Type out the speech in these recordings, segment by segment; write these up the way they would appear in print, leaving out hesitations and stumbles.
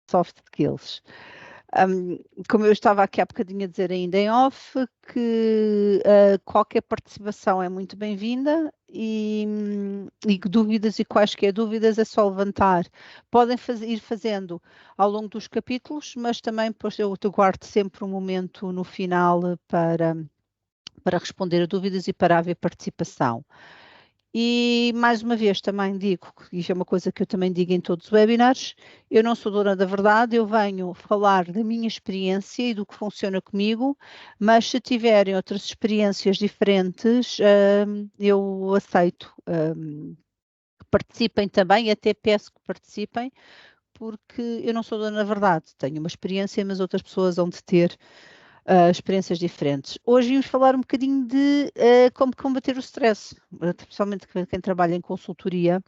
soft skills. Como eu estava aqui há bocadinho a dizer ainda em off, que qualquer participação é muito bem-vinda e dúvidas e quaisquer dúvidas é só levantar. Podem ir fazendo ao longo dos capítulos, mas também depois eu guardo sempre um momento no final para responder a dúvidas e para haver participação. E, mais uma vez, também digo, isto é uma coisa que eu também digo em todos os webinars, eu não sou dona da verdade, eu venho falar da minha experiência e do que funciona comigo, mas se tiverem outras experiências diferentes, eu aceito que participem também, até peço que participem, porque eu não sou dona da verdade, tenho uma experiência, mas outras pessoas hão de ter experiências diferentes. Hoje vamos falar um bocadinho de como combater o stress, principalmente quem trabalha em consultoria.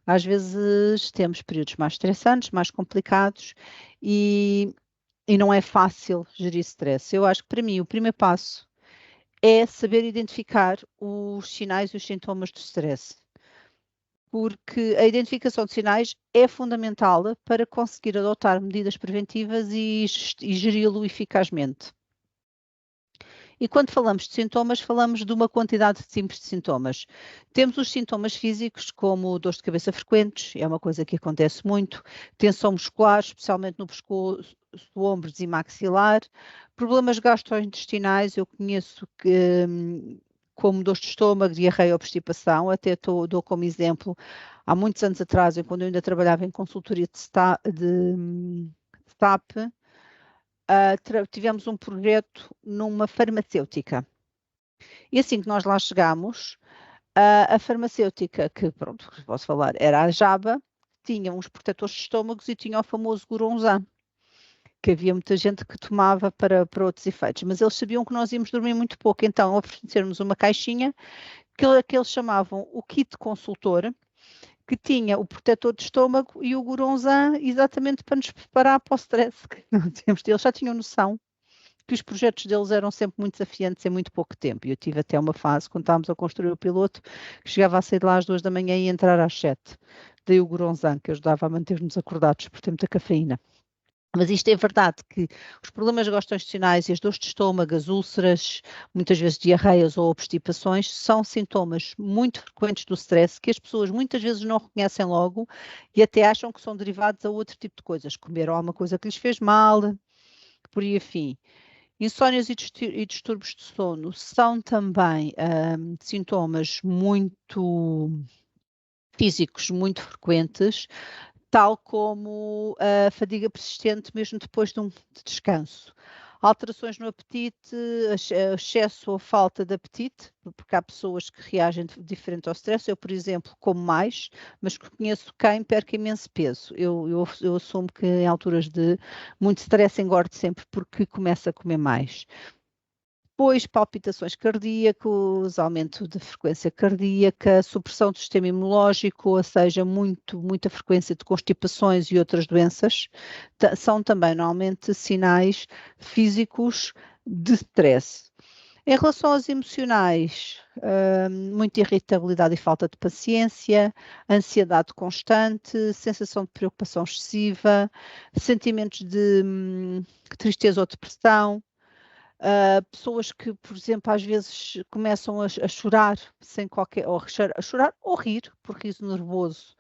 Às vezes temos períodos mais estressantes, mais complicados e não é fácil gerir stress. Eu acho que para mim o primeiro passo é saber identificar os sinais e os sintomas do stress. Porque a identificação de sinais é fundamental para conseguir adotar medidas preventivas e geri-lo eficazmente. E quando falamos de sintomas, falamos de uma quantidade simples de sintomas. Temos os sintomas físicos, como dores de cabeça frequentes, é uma coisa que acontece muito, tensão muscular, especialmente no pescoço, ombros e maxilar, problemas gastrointestinais, eu conheço que, como dores de estômago, diarreia ou obstipação, até dou como exemplo, há muitos anos atrás, quando eu ainda trabalhava em consultoria de STAP, tivemos um projeto numa farmacêutica. E assim que nós lá chegámos, a farmacêutica, que pronto, posso falar, era a Jaba, tinha uns protetores de estômagos e tinha o famoso Goronzan, que havia muita gente que tomava para outros efeitos, mas eles sabiam que nós íamos dormir muito pouco, então oferecermos uma caixinha que eles chamavam o kit consultor, que tinha o protetor de estômago e o Goronzan exatamente para nos preparar para o stress que nós tínhamos. Eles já tinham noção que os projetos deles eram sempre muito desafiantes em muito pouco tempo. E eu tive até uma fase, quando estávamos a construir o piloto, que chegava a sair de lá às 2 da manhã e entrar às 7. Daí o Goronzan, que ajudava a manter-nos acordados por ter muita cafeína. Mas isto é verdade que os problemas gastrointestinais e as dores de estômago, as úlceras, muitas vezes diarreias ou obstipações, são sintomas muito frequentes do stress que as pessoas muitas vezes não reconhecem logo e até acham que são derivados a outro tipo de coisas. Comeram alguma coisa que lhes fez mal, por aí afim. Insónias e distúrbios de sono são também sintomas muito físicos, muito frequentes, tal como a fadiga persistente mesmo depois de um descanso. Alterações no apetite, excesso ou falta de apetite, porque há pessoas que reagem diferente ao stress. Eu, por exemplo, como mais, mas conheço quem perca imenso peso. Eu assumo que em alturas de muito stress engordo sempre porque começo a comer mais. Depois, palpitações cardíacas, aumento de frequência cardíaca, supressão do sistema imunológico, ou seja, muita frequência de constipações e outras doenças, são também normalmente sinais físicos de stress. Em relação aos emocionais, muita irritabilidade e falta de paciência, ansiedade constante, sensação de preocupação excessiva, sentimentos de tristeza ou depressão, pessoas que, por exemplo, às vezes começam a chorar sem qualquer, ou a chorar ou rir, por riso nervoso,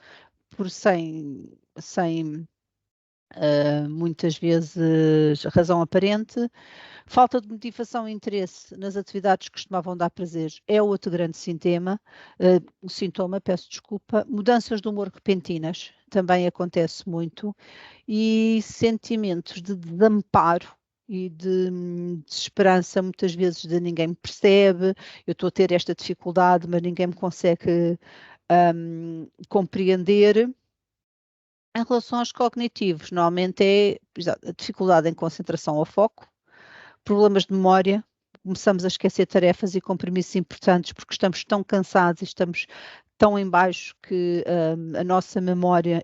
sem muitas vezes razão aparente. Falta de motivação e interesse nas atividades que costumavam dar prazer é outro grande sintoma, peço desculpa. Mudanças de humor repentinas também acontece muito e sentimentos de desamparo e de desesperança, muitas vezes de ninguém me percebe, eu estou a ter esta dificuldade, mas ninguém me consegue compreender. Em relação aos cognitivos, normalmente é a dificuldade em concentração ou foco, problemas de memória, começamos a esquecer tarefas e compromissos importantes porque estamos tão cansados e estamos tão em baixo que a nossa memória,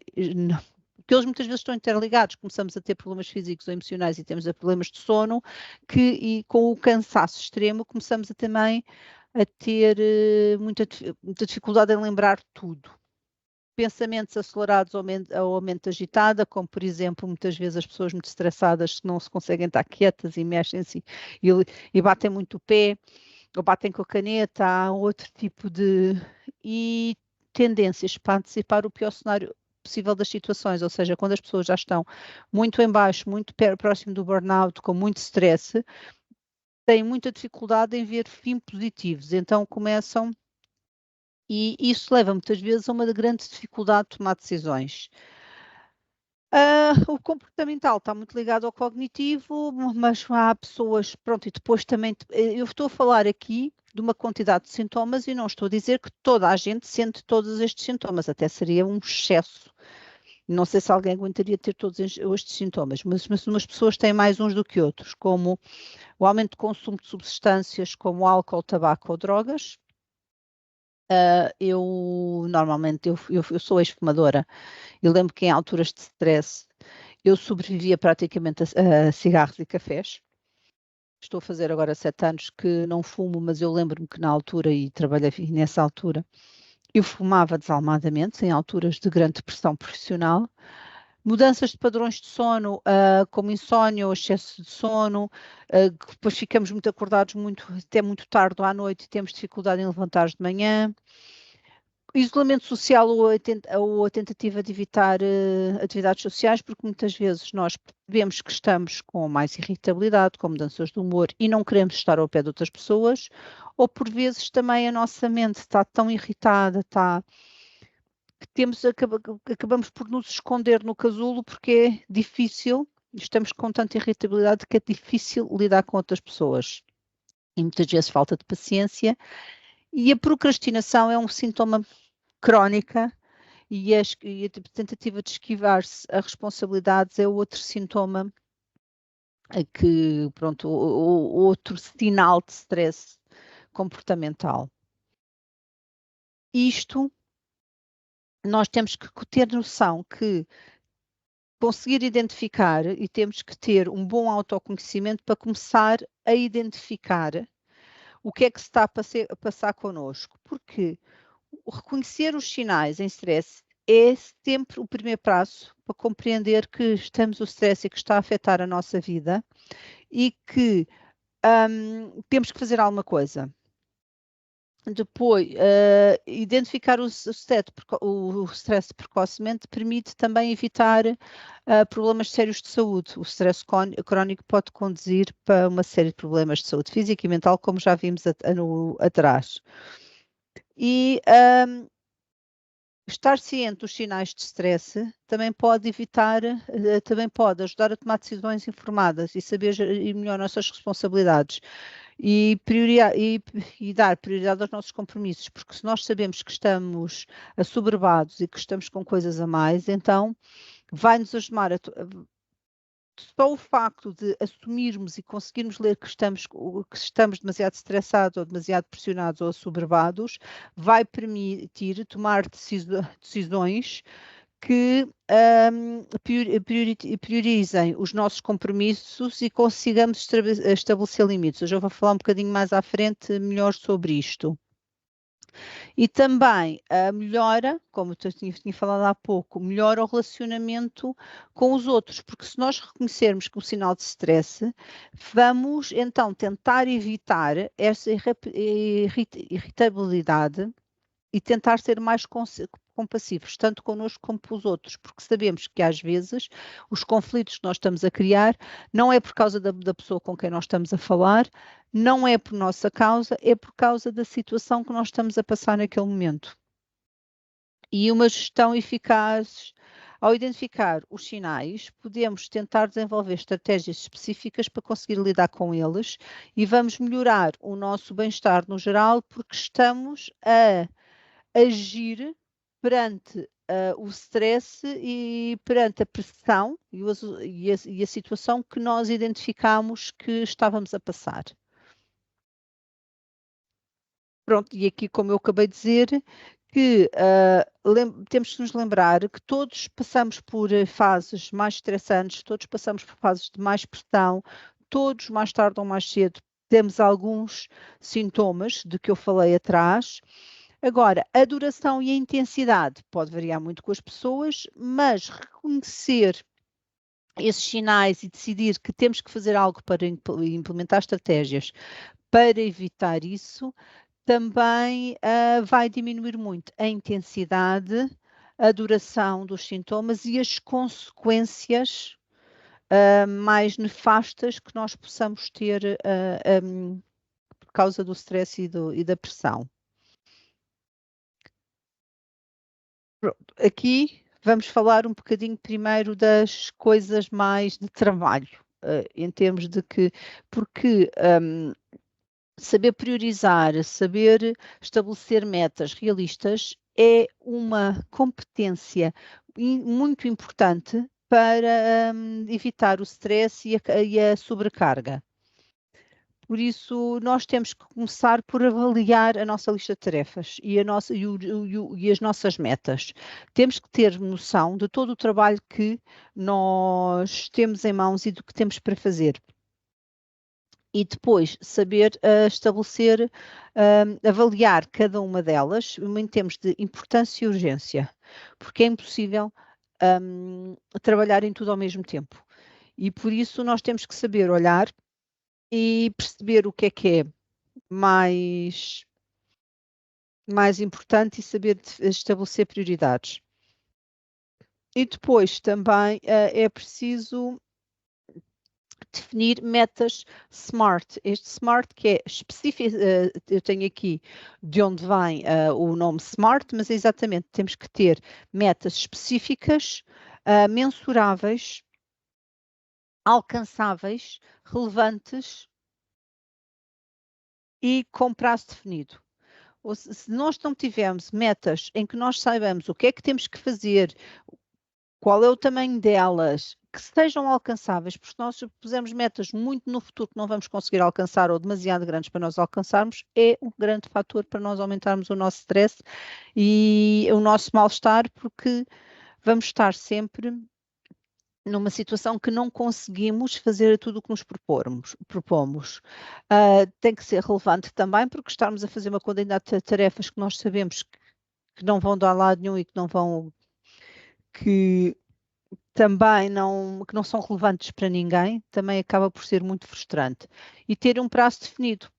que eles muitas vezes estão interligados, começamos a ter problemas físicos ou emocionais e temos problemas de sono, e com o cansaço extremo começamos também a ter muita dificuldade em lembrar tudo. pensamentos acelerados ou mente agitada, como por exemplo, muitas vezes as pessoas muito estressadas não se conseguem estar quietas e mexem-se e batem muito o pé, ou batem com a caneta, há outro tipo de... e tendências para antecipar o pior cenário possível das situações, ou seja, quando as pessoas já estão muito em baixo, muito próximo do burnout, com muito stress, têm muita dificuldade em ver fim positivos, então começam, e isso leva muitas vezes a uma grande dificuldade de tomar decisões. O comportamental está muito ligado ao cognitivo, mas há pessoas, pronto, e depois também, eu estou a falar aqui de uma quantidade de sintomas e não estou a dizer que toda a gente sente todos estes sintomas, até seria um excesso. Não sei se alguém aguentaria ter todos estes sintomas, mas umas pessoas têm mais uns do que outros, como o aumento de consumo de substâncias como álcool, tabaco ou drogas. Eu normalmente eu sou ex-fumadora e lembro que em alturas de stress eu sobrevivia praticamente a cigarros e cafés. Estou a fazer agora 7 anos que não fumo, mas eu lembro-me que na altura, e trabalhei nessa altura, eu fumava desalmadamente em alturas de grande pressão profissional. Mudanças de padrões de sono, como insónia ou excesso de sono, que depois ficamos muito acordados até muito tarde à noite e temos dificuldade em levantar de manhã. Isolamento social ou a tentativa de evitar atividades sociais, porque muitas vezes nós percebemos que estamos com mais irritabilidade, com mudanças de humor e não queremos estar ao pé de outras pessoas, ou por vezes também a nossa mente está tão irritada, que acabamos por nos esconder no casulo porque é difícil, estamos com tanta irritabilidade que é difícil lidar com outras pessoas. E muitas vezes falta de paciência. E a procrastinação é um sintoma crónica e a tentativa de esquivar-se a responsabilidades é outro sintoma que, pronto, outro sinal de stress comportamental. Isto, nós temos que ter noção que conseguir identificar e temos que ter um bom autoconhecimento para começar a identificar o que é que se está a passar connosco, porque reconhecer os sinais em stress é sempre o primeiro passo para compreender que estamos o stress e que está a afetar a nossa vida e que temos que fazer alguma coisa. Depois, identificar o stress precocemente permite também evitar problemas sérios de saúde. O stress crónico pode conduzir para uma série de problemas de saúde física e mental, como já vimos atrás. E estar ciente dos sinais de stress também pode também pode ajudar a tomar decisões informadas e saber gerir melhor nossas responsabilidades e dar prioridade aos nossos compromissos, porque se nós sabemos que estamos assoberbados e que estamos com coisas a mais, então vai-nos ajudar só o facto de assumirmos e conseguirmos ler que estamos demasiado estressados ou demasiado pressionados ou assoberbados, vai permitir tomar decisões que priorizem os nossos compromissos e consigamos estabelecer limites. Eu já vou falar um bocadinho mais à frente melhor sobre isto. E também melhora, como eu tinha falado há pouco, melhora o relacionamento com os outros, porque se nós reconhecermos que um sinal de stress, vamos então tentar evitar essa irritabilidade e tentar ser mais compassivos, tanto connosco como com os outros, porque sabemos que às vezes os conflitos que nós estamos a criar não é por causa da pessoa com quem nós estamos a falar, não é por nossa causa, é por causa da situação que nós estamos a passar naquele momento. E uma gestão eficaz, ao identificar os sinais, podemos tentar desenvolver estratégias específicas para conseguir lidar com eles e vamos melhorar o nosso bem-estar no geral, porque estamos a agir perante o stress e perante a pressão e a situação que nós identificamos que estávamos a passar. Pronto, e aqui, como eu acabei de dizer, que temos que nos lembrar que todos passamos por fases mais estressantes, todos passamos por fases de mais pressão, todos mais tarde ou mais cedo temos alguns sintomas de que eu falei atrás. Agora, a duração e a intensidade pode variar muito com as pessoas, mas reconhecer esses sinais e decidir que temos que fazer algo para implementar estratégias para evitar isso, também vai diminuir muito a intensidade, a duração dos sintomas e as consequências mais nefastas que nós possamos ter por causa do stress e da pressão. Pronto, aqui vamos falar um bocadinho primeiro das coisas mais de trabalho, em termos de que, porque saber priorizar, saber estabelecer metas realistas é uma competência muito importante para evitar o stress e a sobrecarga. Por isso, nós temos que começar por avaliar a nossa lista de tarefas e as nossas metas. Temos que ter noção de todo o trabalho que nós temos em mãos e do que temos para fazer. E depois saber estabelecer, avaliar cada uma delas em termos de importância e urgência, porque é impossível trabalhar em tudo ao mesmo tempo. E por isso nós temos que saber olhar e perceber o que é mais importante e saber estabelecer prioridades. E depois também é preciso definir metas SMART. Este SMART que é específico, eu tenho aqui de onde vem o nome SMART, mas é exatamente, temos que ter metas específicas, mensuráveis, alcançáveis, relevantes e com prazo definido. Ou se nós não tivermos metas em que nós saibamos o que é que temos que fazer, qual é o tamanho delas, que sejam alcançáveis, porque se nós pusermos metas muito no futuro que não vamos conseguir alcançar ou demasiado grandes para nós alcançarmos, é um grande fator para nós aumentarmos o nosso stress e o nosso mal-estar, porque vamos estar sempre numa situação que não conseguimos fazer tudo o que nos propomos. Tem que ser relevante também, porque estarmos a fazer uma quantidade de tarefas que nós sabemos que não vão dar lado nenhum e que não vão, que também que não são relevantes para ninguém, também acaba por ser muito frustrante. E ter um prazo definido.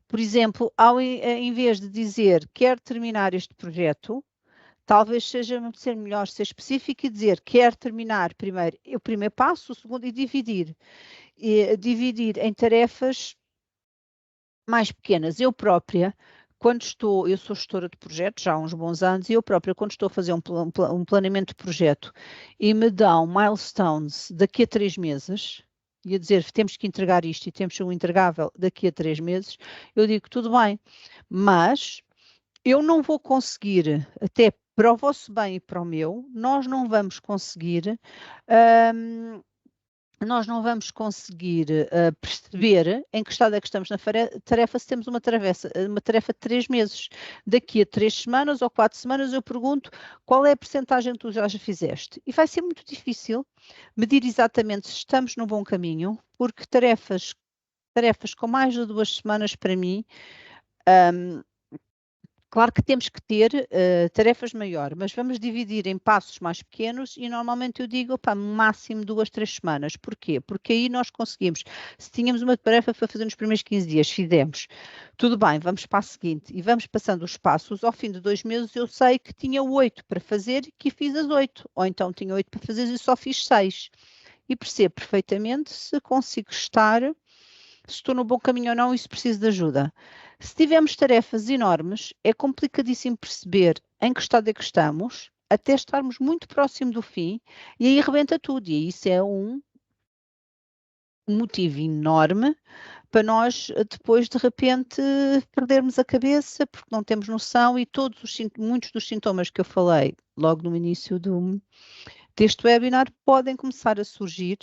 Por exemplo, em vez de dizer quero terminar este projeto, talvez seja ser melhor ser específico e dizer quero terminar primeiro o primeiro passo, o segundo, e dividir em tarefas mais pequenas. Eu própria, eu sou gestora de projetos já há uns bons anos, e eu própria, quando estou a fazer um planeamento de projeto e me dão milestones daqui a 3 meses, e a dizer temos que entregar isto e temos um entregável daqui a 3 meses, eu digo tudo bem, mas eu não vou conseguir, até para o vosso bem e para o meu, nós não vamos conseguir perceber em que estado é que estamos na tarefa se temos uma tarefa de 3 meses. Daqui a 3 semanas ou 4 semanas eu pergunto qual é a percentagem que tu já fizeste. E vai ser muito difícil medir exatamente se estamos no bom caminho, porque tarefas com mais de 2 semanas para mim, claro que temos que ter tarefas maiores, mas vamos dividir em passos mais pequenos e normalmente eu digo, máximo 2, 3 semanas. Porquê? Porque aí nós conseguimos, se tínhamos uma tarefa para fazer nos primeiros 15 dias, fizemos, tudo bem, vamos para a seguinte e vamos passando os passos, ao fim de 2 meses eu sei que tinha 8 para fazer e que fiz as 8, ou então tinha 8 para fazer e só fiz 6. E percebo perfeitamente se consigo se estou no bom caminho ou não e se preciso de ajuda. Se tivermos tarefas enormes, é complicadíssimo perceber em que estado é que estamos, até estarmos muito próximo do fim, e aí rebenta tudo. E isso é um motivo enorme para nós depois de repente perdermos a cabeça porque não temos noção e muitos dos sintomas que eu falei logo no início deste webinar podem começar a surgir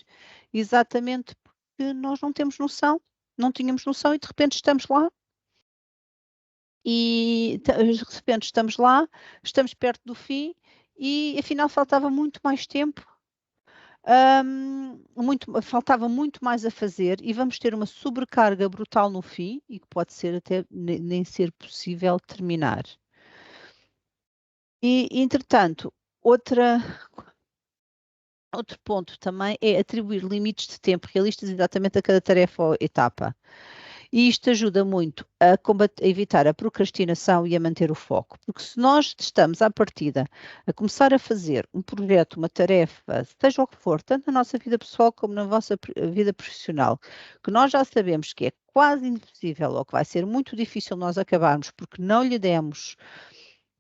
exatamente porque nós não temos noção, não tínhamos noção e de repente estamos lá. E de repente estamos lá, estamos perto do fim e afinal faltava muito mais tempo faltava muito mais a fazer e vamos ter uma sobrecarga brutal no fim e que pode ser até nem ser possível terminar. E, entretanto, outro ponto também é atribuir limites de tempo realistas exatamente a cada tarefa ou etapa. E isto ajuda muito a evitar a procrastinação e a manter o foco. Porque se nós estamos à partida a começar a fazer um projeto, uma tarefa, seja o que for, tanto na nossa vida pessoal como na nossa vida profissional, que nós já sabemos que é quase impossível ou que vai ser muito difícil nós acabarmos porque não lhe demos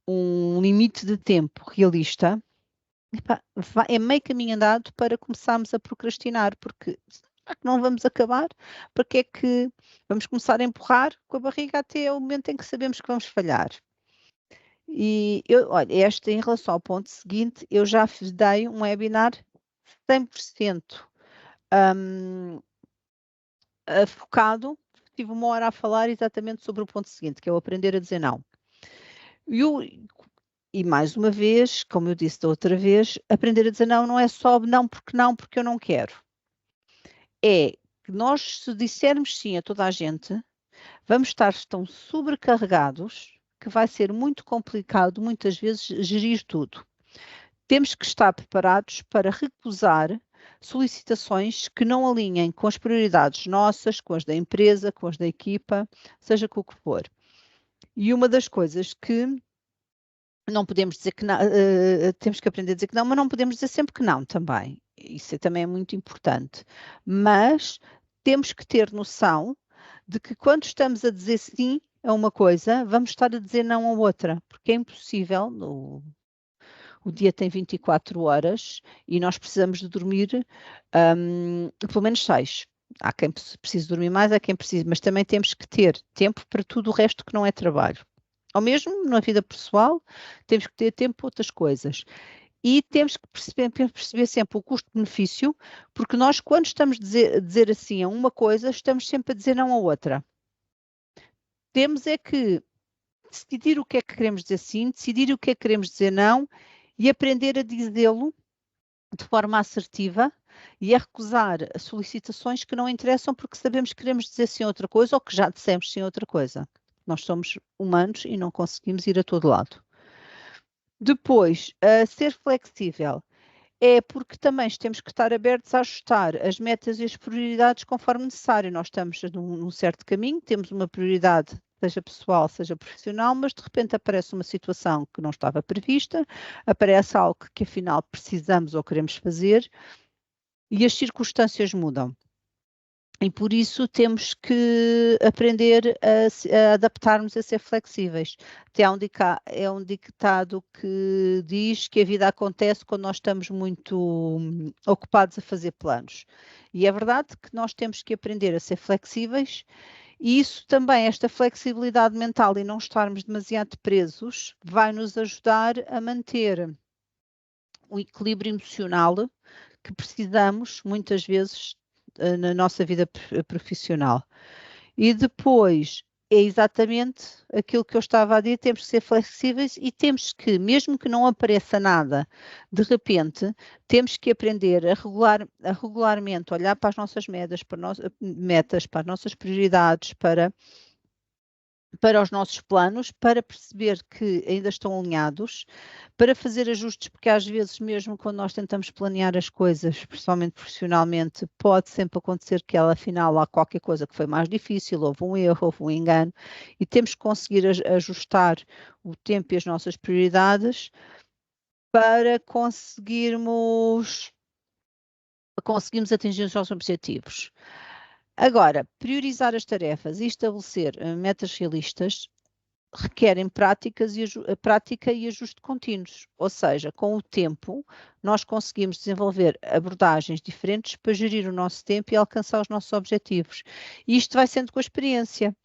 um limite de tempo realista, é meio caminho andado para começarmos a procrastinar, porque será que não vamos acabar? Para que é que vamos começar a empurrar com a barriga até o momento em que sabemos que vamos falhar? E olha, em relação ao ponto seguinte, eu já dei um webinar 100% focado, tive 1 hora a falar exatamente sobre o ponto seguinte, que é o aprender a dizer não. E mais uma vez, como eu disse da outra vez, aprender a dizer não não é só não porque eu não quero. É que nós, se dissermos sim a toda a gente, vamos estar tão sobrecarregados que vai ser muito complicado, muitas vezes, gerir tudo. Temos que estar preparados para recusar solicitações que não alinhem com as prioridades nossas, com as da empresa, com as da equipa, seja com o que for. E uma das coisas que não podemos dizer que não, temos que aprender a dizer que não, mas não podemos dizer sempre que não também. Isso também é muito importante. Mas temos que ter noção de que quando estamos a dizer sim a uma coisa, vamos estar a dizer não a outra, porque é impossível. O dia tem 24 horas e nós precisamos de dormir pelo menos 6. Há quem precise dormir mais, há quem precise, mas também temos que ter tempo para tudo o resto que não é trabalho. Ou mesmo na vida pessoal, temos que ter tempo para outras coisas. E temos que perceber sempre o custo-benefício, porque nós, quando estamos a dizer assim a uma coisa, estamos sempre a dizer não a outra. Temos é que decidir o que é que queremos dizer sim, decidir o que é que queremos dizer não e aprender a dizê-lo de forma assertiva e a recusar solicitações que não interessam porque sabemos que queremos dizer sim a outra coisa ou que já dissemos sim a outra coisa. Nós somos humanos e não conseguimos ir a todo lado. Depois, ser flexível. É porque também temos que estar abertos a ajustar as metas e as prioridades conforme necessário. Nós estamos num certo caminho, temos uma prioridade, seja pessoal, seja profissional, mas de repente aparece uma situação que não estava prevista, aparece algo que afinal precisamos ou queremos fazer e as circunstâncias mudam. E por isso temos que aprender a adaptarmos a ser flexíveis. Até há um ditado que diz que a vida acontece quando nós estamos muito ocupados a fazer planos. E é verdade que nós temos que aprender a ser flexíveis e isso também, esta flexibilidade mental e não estarmos demasiado presos, vai nos ajudar a manter o equilíbrio emocional que precisamos muitas vezes na nossa vida profissional. E depois é exatamente aquilo que eu estava a dizer, temos que ser flexíveis e temos que, mesmo que não apareça nada, de repente, temos que aprender a regularmente olhar para as nossas metas, para as nossas prioridades, para os nossos planos, para perceber que ainda estão alinhados, para fazer ajustes, porque às vezes, mesmo quando nós tentamos planear as coisas, principalmente profissionalmente, pode sempre acontecer que afinal há qualquer coisa que foi mais difícil, houve um erro, houve um engano, e temos que conseguir ajustar o tempo e as nossas prioridades para conseguirmos atingir os nossos objetivos. Agora, priorizar as tarefas e estabelecer metas realistas requerem prática e ajuste contínuos, ou seja, com o tempo nós conseguimos desenvolver abordagens diferentes para gerir o nosso tempo e alcançar os nossos objetivos. E isto vai sendo com a experiência.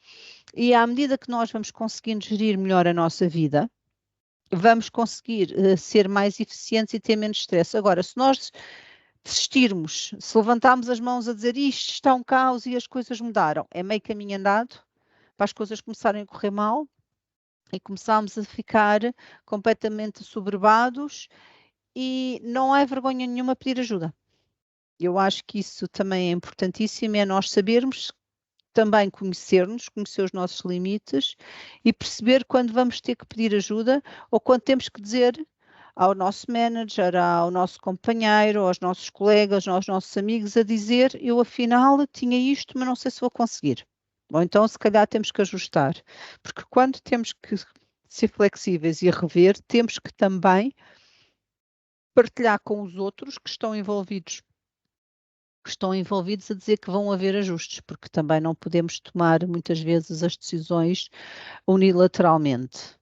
E à medida que nós vamos conseguindo gerir melhor a nossa vida, vamos conseguir ser mais eficientes e ter menos stress. Agora, se nós desistirmos, se levantarmos as mãos a dizer isto está um caos e as coisas mudaram, é meio caminho andado para as coisas começarem a correr mal e começámos a ficar completamente assoberbados e não há vergonha nenhuma pedir ajuda. Eu acho que isso também é importantíssimo, é nós sabermos também conhecer-nos, conhecer os nossos limites e perceber quando vamos ter que pedir ajuda ou quando temos que dizer ao nosso manager, ao nosso companheiro, aos nossos colegas, aos nossos amigos, a dizer, eu afinal tinha isto, mas não sei se vou conseguir. Ou então, se calhar, temos que ajustar. Porque quando temos que ser flexíveis e rever, temos que também partilhar com os outros que estão envolvidos a dizer que vão haver ajustes, porque também não podemos tomar muitas vezes as decisões unilateralmente.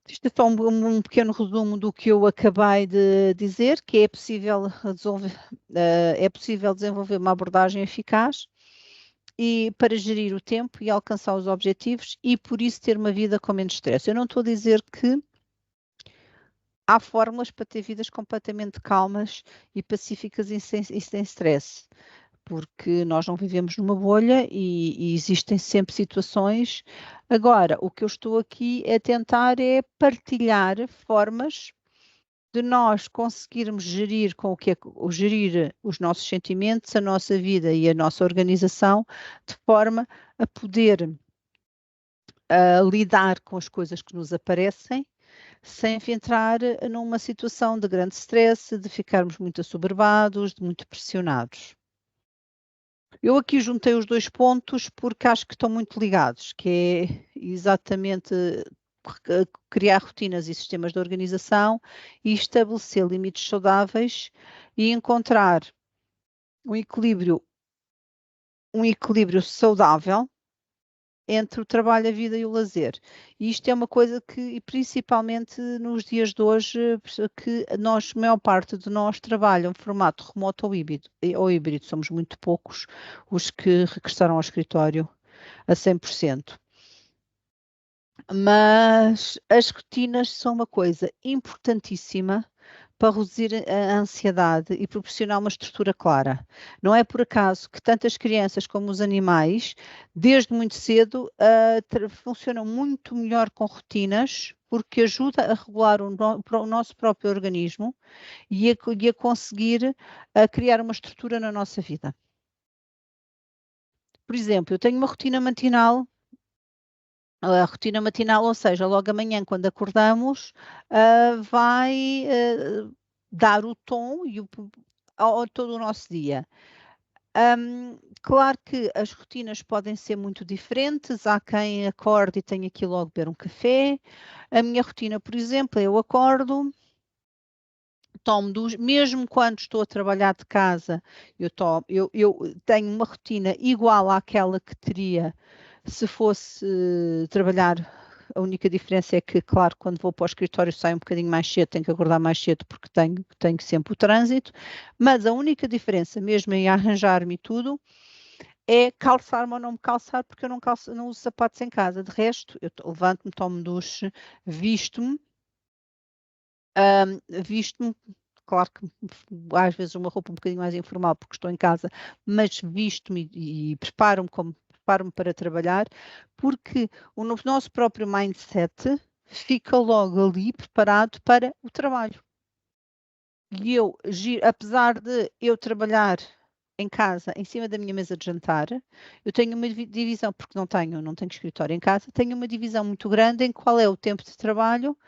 Isto é só um pequeno resumo do que eu acabei de dizer, que é possível desenvolver uma abordagem eficaz e para gerir o tempo e alcançar os objetivos e por isso ter uma vida com menos stress. Eu não estou a dizer que há fórmulas para ter vidas completamente calmas e pacíficas e sem stress, porque nós não vivemos numa bolha e existem sempre situações. Agora, o que eu estou aqui a tentar é partilhar formas de nós conseguirmos gerir gerir os nossos sentimentos, a nossa vida e a nossa organização de forma a poder lidar com as coisas que nos aparecem sem entrar numa situação de grande stress, de ficarmos muito assoberbados, de muito pressionados. Eu aqui juntei os dois pontos porque acho que estão muito ligados, que é exatamente criar rotinas e sistemas de organização e estabelecer limites saudáveis e encontrar um equilíbrio saudável entre o trabalho, a vida e o lazer. E isto é uma coisa que, e principalmente nos dias de hoje, que nós, a maior parte de nós trabalham em formato remoto ou híbrido. Somos muito poucos os que regressaram ao escritório a 100%. Mas as rotinas são uma coisa importantíssima para reduzir a ansiedade e proporcionar uma estrutura clara. Não é por acaso que tantas crianças como os animais, desde muito cedo, funcionam muito melhor com rotinas, porque ajuda a regular o nosso próprio organismo e a conseguir criar uma estrutura na nossa vida. Por exemplo, eu tenho uma rotina matinal. A rotina matinal, ou seja, logo amanhã, quando acordamos, vai dar o tom a todo o nosso dia. Claro que as rotinas podem ser muito diferentes. Há quem acorde e tenha que ir logo beber um café. A minha rotina, por exemplo, eu acordo, mesmo quando estou a trabalhar de casa, eu tenho uma rotina igual àquela que teria se fosse trabalhar. A única diferença é que, claro, quando vou para o escritório saio um bocadinho mais cedo, tenho que acordar mais cedo porque tenho sempre o trânsito, mas a única diferença, mesmo em arranjar-me e tudo, é calçar-me ou não me calçar, porque eu não uso sapatos em casa. De resto, eu levanto-me, tomo duche, visto-me, visto-me, claro que às vezes uma roupa um bocadinho mais informal porque estou em casa, mas visto-me e preparo-me para trabalhar, porque o nosso próprio mindset fica logo ali preparado para o trabalho. E apesar de eu trabalhar em casa, em cima da minha mesa de jantar, eu tenho uma divisão, porque não tenho escritório em casa, tenho uma divisão muito grande em qual é o tempo de trabalho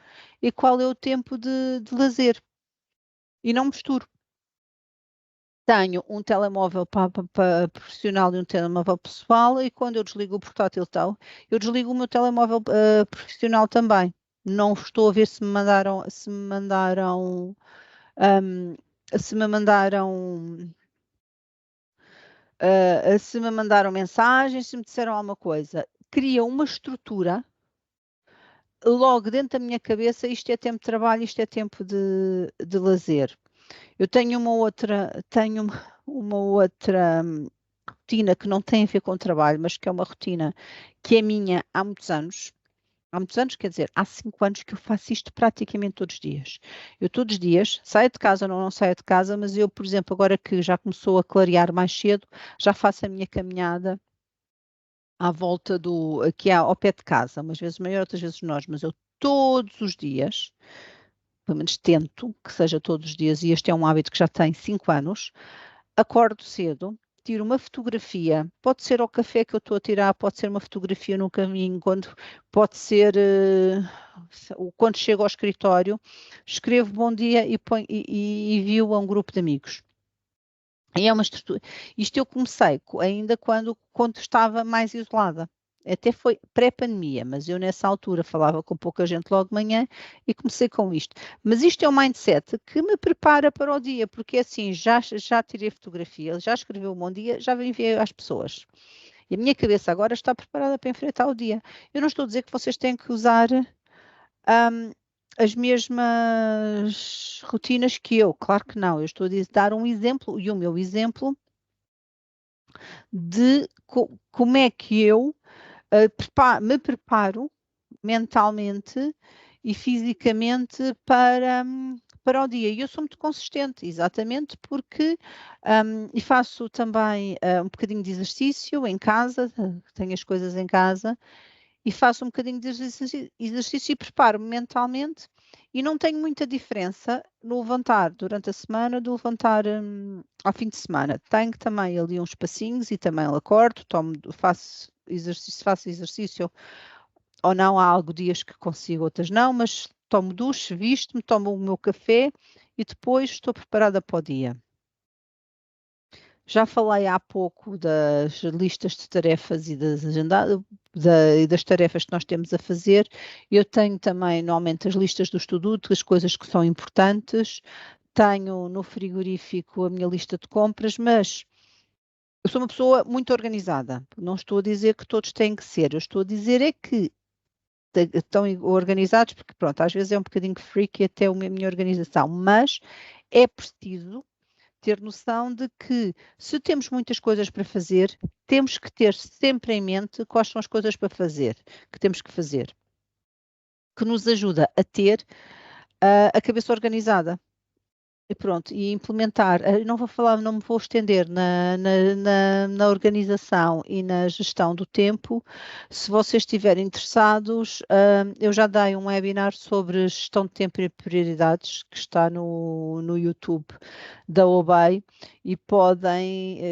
e qual é o tempo de lazer. E não misturo. Tenho um telemóvel para profissional e um telemóvel pessoal, e quando eu desligo o portátil tal, eu desligo o meu telemóvel profissional também. Não estou a ver ahm, se me mandaram mensagens, se me disseram alguma coisa. Cria uma estrutura logo dentro da minha cabeça, isto é tempo de trabalho, isto é tempo de lazer. Eu tenho uma outra rotina que não tem a ver com o trabalho, mas que é uma rotina que é minha há muitos anos. Há muitos anos, quer dizer, há 5 anos que eu faço isto praticamente todos os dias. Eu todos os dias saio de casa ou não saio de casa, mas eu, por exemplo, agora que já começou a clarear mais cedo, já faço a minha caminhada à volta aqui ao pé de casa, umas vezes maior, outras vezes menor, mas eu todos os dias pelo menos tento que seja todos os dias, e este é um hábito que já tem 5 anos, acordo cedo, tiro uma fotografia, pode ser ao café que eu estou a tirar, pode ser uma fotografia no caminho, pode ser quando chego ao escritório, escrevo bom dia e envio a um grupo de amigos. E é uma estrutura. Isto eu comecei ainda quando estava mais isolada. Até foi pré-pandemia, mas eu nessa altura falava com pouca gente logo de manhã e comecei com isto. Mas isto é um mindset que me prepara para o dia, porque assim, já tirei fotografia, já escrevi um bom dia, já enviei às pessoas. E a minha cabeça agora está preparada para enfrentar o dia. Eu não estou a dizer que vocês têm que usar as mesmas rotinas que eu, claro que não. Eu estou a dar um exemplo, e o meu exemplo de como é que eu me preparo mentalmente e fisicamente para o dia. E eu sou muito consistente, exatamente porque e faço também um bocadinho de exercício em casa, tenho as coisas em casa, e faço um bocadinho de exercício e preparo-me mentalmente, e não tenho muita diferença no levantar durante a semana do levantar ao fim de semana. Tenho também ali uns passinhos e também acordo, faço exercício ou não, há dias que consigo, outras não, mas tomo duche, visto-me, tomo o meu café e depois estou preparada para o dia. Já falei há pouco das listas de tarefas e das tarefas que nós temos a fazer. Eu tenho também, normalmente, as listas do to-do, das coisas que são importantes. Tenho no frigorífico a minha lista de compras, mas eu sou uma pessoa muito organizada. Não estou a dizer que todos têm que ser. Eu estou a dizer é que estão organizados, porque pronto, às vezes é um bocadinho freaky até a minha organização, mas é preciso ter noção de que se temos muitas coisas para fazer, temos que ter sempre em mente quais são as coisas para fazer, que temos que fazer, que nos ajuda a ter a cabeça organizada. E pronto, e implementar, não vou falar, não me vou estender na organização e na gestão do tempo. Se vocês estiverem interessados, eu já dei um webinar sobre gestão de tempo e prioridades, que está no YouTube da Obey, e podem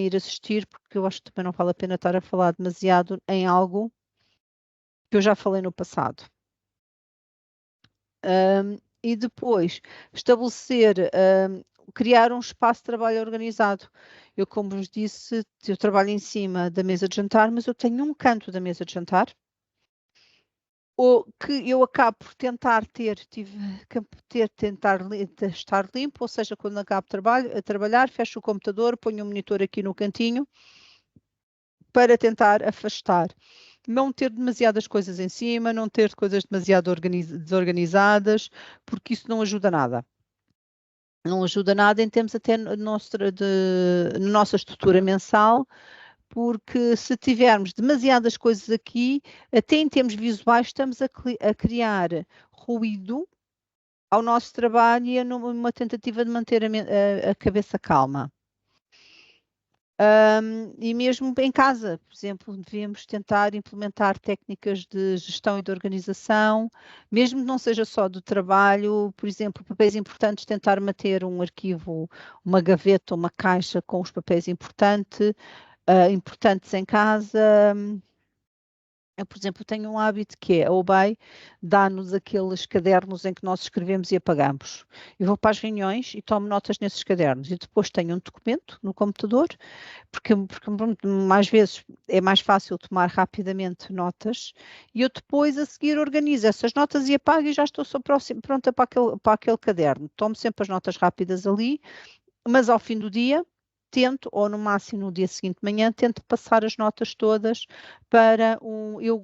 ir assistir, porque eu acho que também não vale a pena estar a falar demasiado em algo que eu já falei no passado. E depois estabelecer, criar um espaço de trabalho organizado. Eu, como vos disse, eu trabalho em cima da mesa de jantar, mas eu tenho um canto da mesa de jantar, ou que eu acabo por tentar estar limpo, ou seja, quando acabo a trabalhar, fecho o computador, ponho o monitor aqui no cantinho para tentar afastar. Não ter demasiadas coisas em cima, não ter coisas demasiado desorganizadas, porque isso não ajuda nada. Não ajuda nada em termos até na nossa estrutura mensal, porque se tivermos demasiadas coisas aqui, até em termos visuais, estamos a criar ruído ao nosso trabalho e numa tentativa de manter a cabeça calma. E mesmo em casa, por exemplo, devíamos tentar implementar técnicas de gestão e de organização, mesmo que não seja só do trabalho, por exemplo, papéis importantes, tentar manter um arquivo, uma gaveta, uma caixa com os papéis importantes em casa. Eu, por exemplo, tenho um hábito que é a Obey dá-nos aqueles cadernos em que nós escrevemos e apagamos. Eu vou para as reuniões e tomo notas nesses cadernos, e depois tenho um documento no computador, porque mais vezes é mais fácil tomar rapidamente notas, e eu depois a seguir organizo essas notas e apago, e já estou só pronta para aquele caderno. Tomo sempre as notas rápidas ali, mas ao fim do dia tento, ou no máximo no dia seguinte de manhã, tento passar as notas todas para eu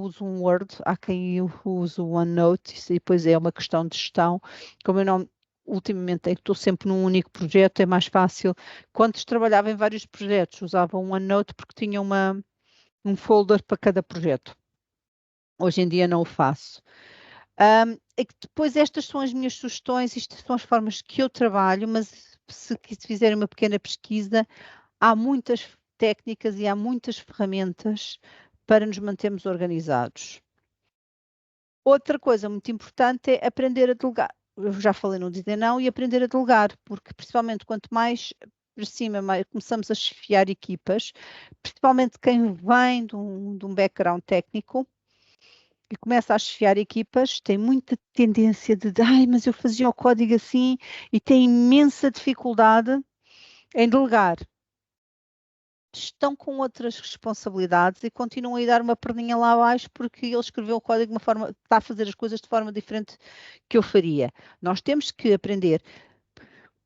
uso um Word, há quem use o OneNote, e depois é uma questão de gestão, como eu não, ultimamente estou sempre num único projeto, é mais fácil. Quando trabalhava em vários projetos, usava um OneNote porque tinha um folder para cada projeto. Hoje em dia não o faço. Depois estas são as minhas sugestões, estas são as formas que eu trabalho, mas se fizerem uma pequena pesquisa, há muitas técnicas e há muitas ferramentas para nos mantermos organizados. Outra coisa muito importante é aprender a delegar. Eu já falei no dizer não e aprender a delegar, porque principalmente quanto mais para cima começamos a chefiar equipas, principalmente quem vem de um background técnico e começa a chefiar equipas, tem muita tendência de, ai, mas eu fazia o código assim e tem imensa dificuldade em delegar. Estão com outras responsabilidades e continuam a dar uma perninha lá abaixo porque ele escreveu o código de uma forma, está a fazer as coisas de forma diferente que eu faria. Nós temos que aprender,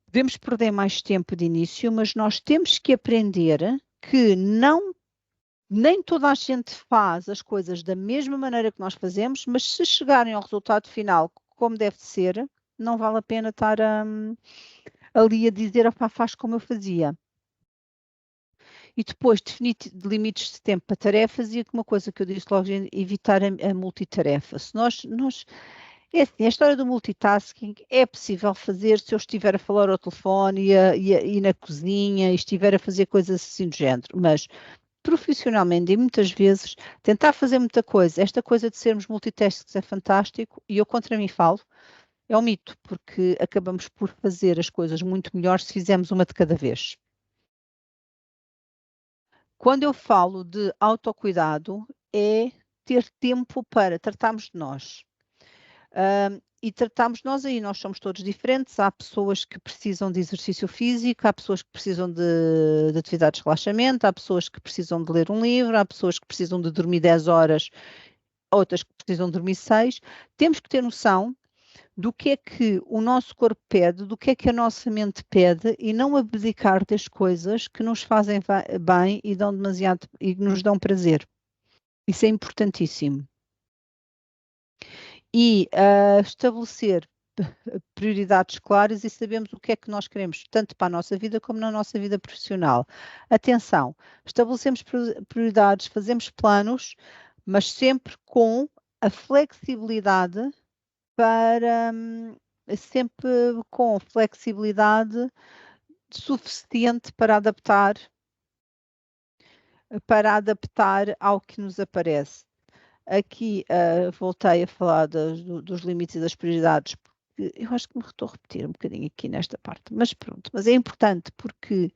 devemos perder mais tempo de início, mas nós temos que aprender que nem toda a gente faz as coisas da mesma maneira que nós fazemos, mas se chegarem ao resultado final como deve ser, não vale a pena estar ali a dizer, opá, faz como eu fazia. E depois definir limites de tempo para tarefas e uma coisa que eu disse logo, evitar a multitarefa. Se é assim, a história do multitasking é possível fazer se eu estiver a falar ao telefone e na cozinha e estiver a fazer coisas assim do género, mas profissionalmente e muitas vezes tentar fazer muita coisa, esta coisa de sermos multitasks é fantástico e eu contra mim falo, é um mito, porque acabamos por fazer as coisas muito melhor se fizermos uma de cada vez. Quando eu falo de autocuidado, é ter tempo para tratarmos de nós. E tratarmos nós aí, nós somos todos diferentes. Há pessoas que precisam de exercício físico, há pessoas que precisam de atividades de relaxamento, há pessoas que precisam de ler um livro, há pessoas que precisam de dormir 10 horas, outras que precisam de dormir 6. Temos que ter noção do que é que o nosso corpo pede, do que é que a nossa mente pede e não abdicar das coisas que nos fazem bem e dão demasiado e nos dão prazer. Isso é importantíssimo. E estabelecer prioridades claras e sabemos o que é que nós queremos, tanto para a nossa vida como na nossa vida profissional. Atenção, estabelecemos prioridades, fazemos planos, mas sempre com a flexibilidade para sempre com flexibilidade suficiente para adaptar ao que nos aparece. Aqui voltei a falar dos limites e das prioridades, porque eu acho que me estou a repetir um bocadinho aqui nesta parte, mas pronto, mas é importante porque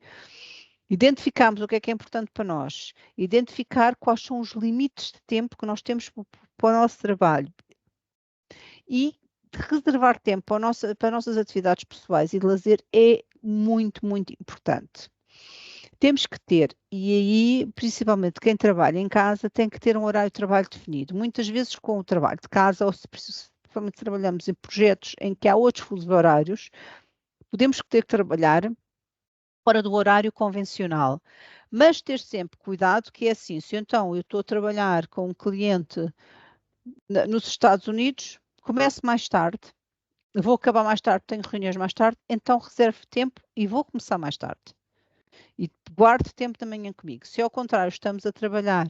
identificamos o que é importante para nós, identificar quais são os limites de tempo que nós temos para o nosso trabalho e reservar tempo para nossas atividades pessoais e de lazer é muito, muito importante. Temos que ter, e aí, principalmente quem trabalha em casa, tem que ter um horário de trabalho definido. Muitas vezes com o trabalho de casa, ou se principalmente trabalhamos em projetos em que há outros fusos horários, podemos ter que trabalhar fora do horário convencional. Mas ter sempre cuidado que é assim, se então eu estou a trabalhar com um cliente nos Estados Unidos, começo mais tarde, vou acabar mais tarde, tenho reuniões mais tarde, então reservo tempo e vou começar mais tarde. E guardo tempo da manhã comigo. Se ao contrário estamos a trabalhar,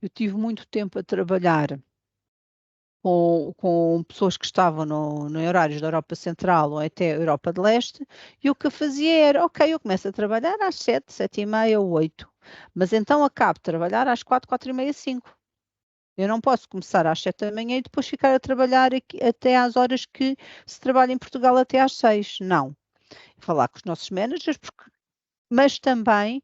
eu tive muito tempo a trabalhar com pessoas que estavam no horários da Europa Central ou até Europa de Leste, e o que eu fazia era, ok, eu começo a trabalhar às 7, 7h30 ou 8, mas então acabo de trabalhar às 4, 4h30, 5. Eu não posso começar às 7 da manhã e depois ficar a trabalhar aqui, até às horas que se trabalha em Portugal até às 6. Não. Falar com os nossos managers, mas também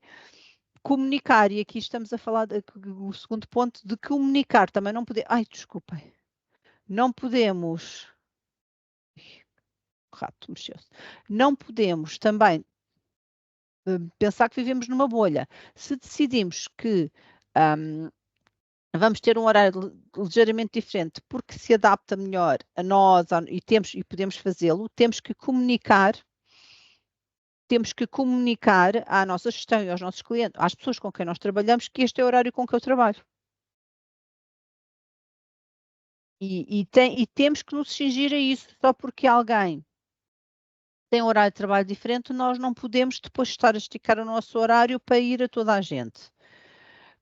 comunicar, e aqui estamos a falar o segundo ponto, de comunicar, também não podemos, ai, desculpem, não podemos, o rato mexeu-se, não podemos também pensar que vivemos numa bolha. Se decidimos que vamos ter um horário ligeiramente diferente porque se adapta melhor a nós e podemos fazê-lo, temos que comunicar à nossa gestão e aos nossos clientes, às pessoas com quem nós trabalhamos, que este é o horário com que eu trabalho. E temos que nos cingir a isso, só porque alguém tem um horário de trabalho diferente, nós não podemos depois estar a esticar o nosso horário para ir a toda a gente.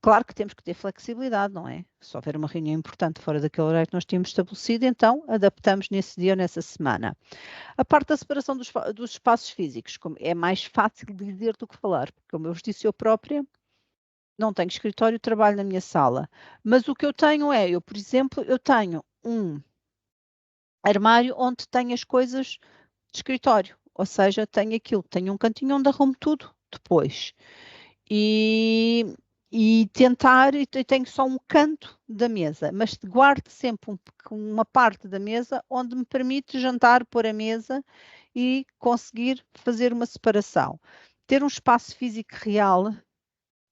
Claro que temos que ter flexibilidade, não é? Se houver uma reunião importante fora daquele horário que nós tínhamos estabelecido, então adaptamos nesse dia ou nessa semana. A parte da separação dos espaços físicos, é mais fácil dizer do que falar, porque como eu vos disse eu própria, não tenho escritório, trabalho na minha sala. Mas o que eu tenho por exemplo, eu tenho um armário onde tenho as coisas de escritório, ou seja, tenho um cantinho onde arrumo tudo depois. E tentar, e tenho só um canto da mesa, mas guardo sempre uma parte da mesa onde me permite jantar, pôr a mesa e conseguir fazer uma separação. Ter um espaço físico real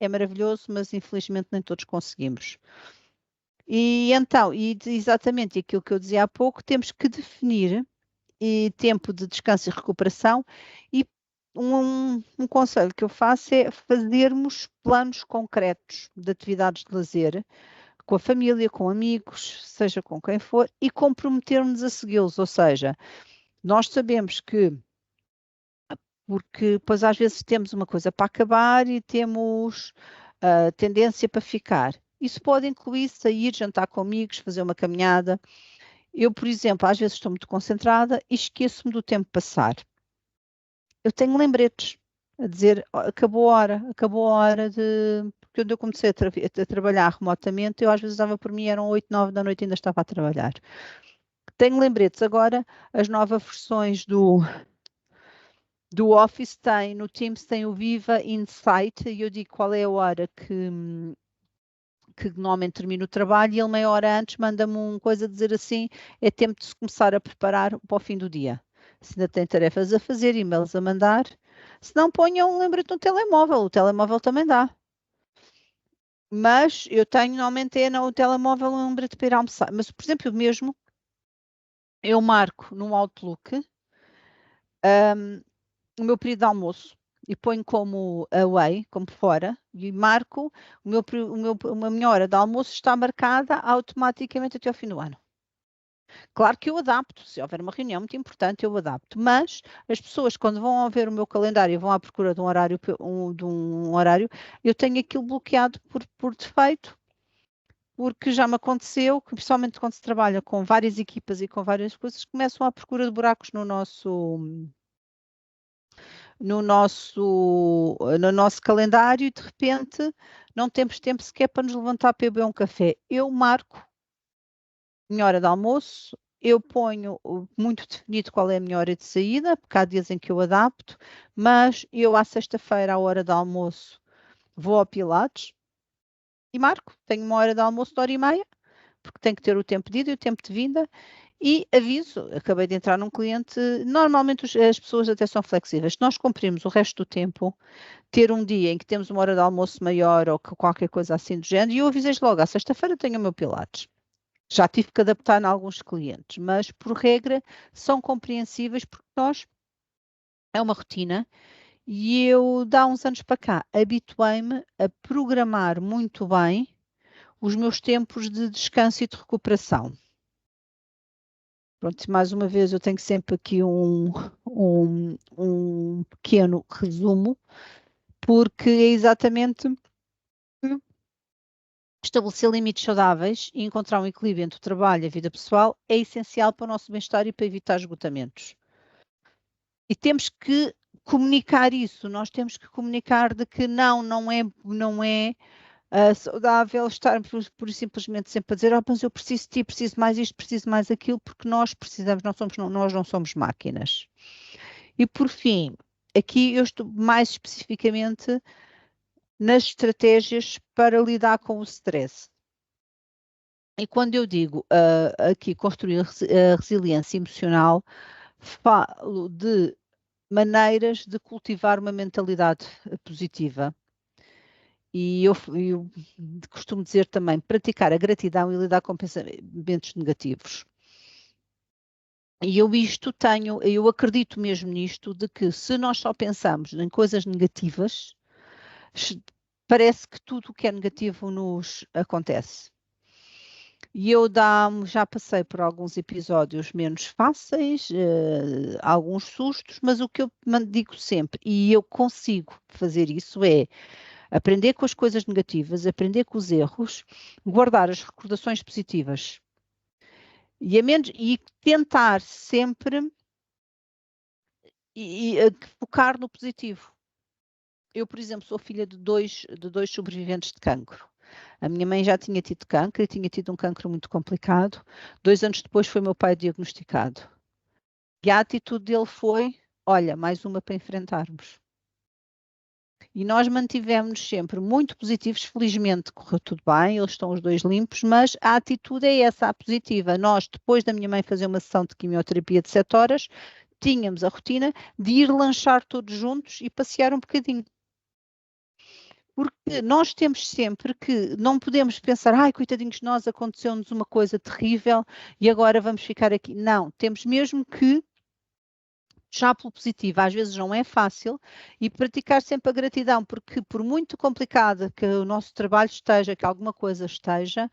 é maravilhoso, mas infelizmente nem todos conseguimos. E então, exatamente aquilo que eu dizia há pouco, temos que definir tempo de descanso e recuperação e um conselho que eu faço é fazermos planos concretos de atividades de lazer com a família, com amigos, seja com quem for, e comprometermos a segui-los. Ou seja, nós sabemos que, porque depois às vezes temos uma coisa para acabar e temos tendência para ficar. Isso pode incluir sair, jantar com amigos, fazer uma caminhada. Eu, por exemplo, às vezes estou muito concentrada e esqueço-me do tempo passar. Eu tenho lembretes a dizer, acabou a hora de... Porque quando eu comecei a trabalhar remotamente, eu às vezes dava por mim, eram 8, 9 da noite e ainda estava a trabalhar. Tenho lembretes. Agora, as novas versões do Office no Teams tem o Viva Insight, e eu digo qual é a hora que normalmente termino o trabalho, e ele meia hora antes manda-me uma coisa a dizer assim, é tempo de se começar a preparar para o fim do dia. Se ainda tem tarefas a fazer, e-mails a mandar, se não ponham um lembrete no telemóvel, o telemóvel também dá. Mas eu tenho, normalmente é no telemóvel um lembrete para ir almoçar. Mas, por exemplo, eu marco no Outlook o meu período de almoço e ponho como away, como fora, e marco a minha hora de almoço está marcada automaticamente até ao fim do ano. Claro que eu adapto, se houver uma reunião muito importante, eu adapto, mas as pessoas, quando vão ver o meu calendário e vão à procura de um horário, eu tenho aquilo bloqueado por defeito, porque já me aconteceu, que principalmente quando se trabalha com várias equipas e com várias coisas, começam à procura de buracos no nosso calendário e de repente não temos tempo sequer para nos levantar para beber um café. Eu marco minha hora de almoço, eu ponho muito definido qual é a minha hora de saída, porque há dias em que eu adapto, mas eu à sexta-feira, à hora de almoço, vou ao Pilates e marco. Tenho uma hora de almoço de hora e meia, porque tenho que ter o tempo de ida e o tempo de vinda. E aviso, acabei de entrar num cliente, normalmente as pessoas até são flexíveis. Se nós cumprimos o resto do tempo, ter um dia em que temos uma hora de almoço maior ou qualquer coisa assim do género, e eu avisei logo, à sexta-feira tenho o meu Pilates. Já tive que adaptar em alguns clientes, mas por regra são compreensíveis porque é uma rotina e eu, de há uns anos para cá, habituei-me a programar muito bem os meus tempos de descanso e de recuperação. Pronto, mais uma vez eu tenho sempre aqui um pequeno resumo, porque é exatamente estabelecer limites saudáveis e encontrar um equilíbrio entre o trabalho e a vida pessoal é essencial para o nosso bem-estar e para evitar esgotamentos. E temos que comunicar isso, nós temos que comunicar de que não é saudável estar por simplesmente sempre a dizer, mas eu preciso de ti, preciso mais isto, preciso mais aquilo, porque nós precisamos, nós não somos máquinas. E por fim, aqui eu estou mais especificamente nas estratégias para lidar com o stress. E quando eu digo aqui construir a resiliência emocional, falo de maneiras de cultivar uma mentalidade positiva. E eu costumo dizer também praticar a gratidão e lidar com pensamentos negativos. E eu acredito mesmo nisto, de que se nós só pensamos em coisas negativas, parece que tudo o que é negativo nos acontece. E eu já passei por alguns episódios menos fáceis, alguns sustos, mas o que eu digo sempre, e eu consigo fazer isso, é aprender com as coisas negativas, aprender com os erros, guardar as recordações positivas e tentar sempre focar no positivo. Eu, por exemplo, sou filha de dois sobreviventes de cancro. A minha mãe já tinha tido cancro e tinha tido um cancro muito complicado. 2 anos depois foi meu pai diagnosticado. E a atitude dele foi, olha, mais uma para enfrentarmos. E nós mantivemos-nos sempre muito positivos. Felizmente correu tudo bem, eles estão os dois limpos, mas a atitude é essa, a positiva. Nós, depois da minha mãe fazer uma sessão de quimioterapia de 7 horas, tínhamos a rotina de ir lanchar todos juntos e passear um bocadinho. Porque nós temos sempre que, não podemos pensar, ai, coitadinhos de nós, aconteceu-nos uma coisa terrível e agora vamos ficar aqui. Não, temos mesmo que já pelo positivo, às vezes não é fácil, e praticar sempre a gratidão, porque por muito complicado que o nosso trabalho esteja, que alguma coisa esteja,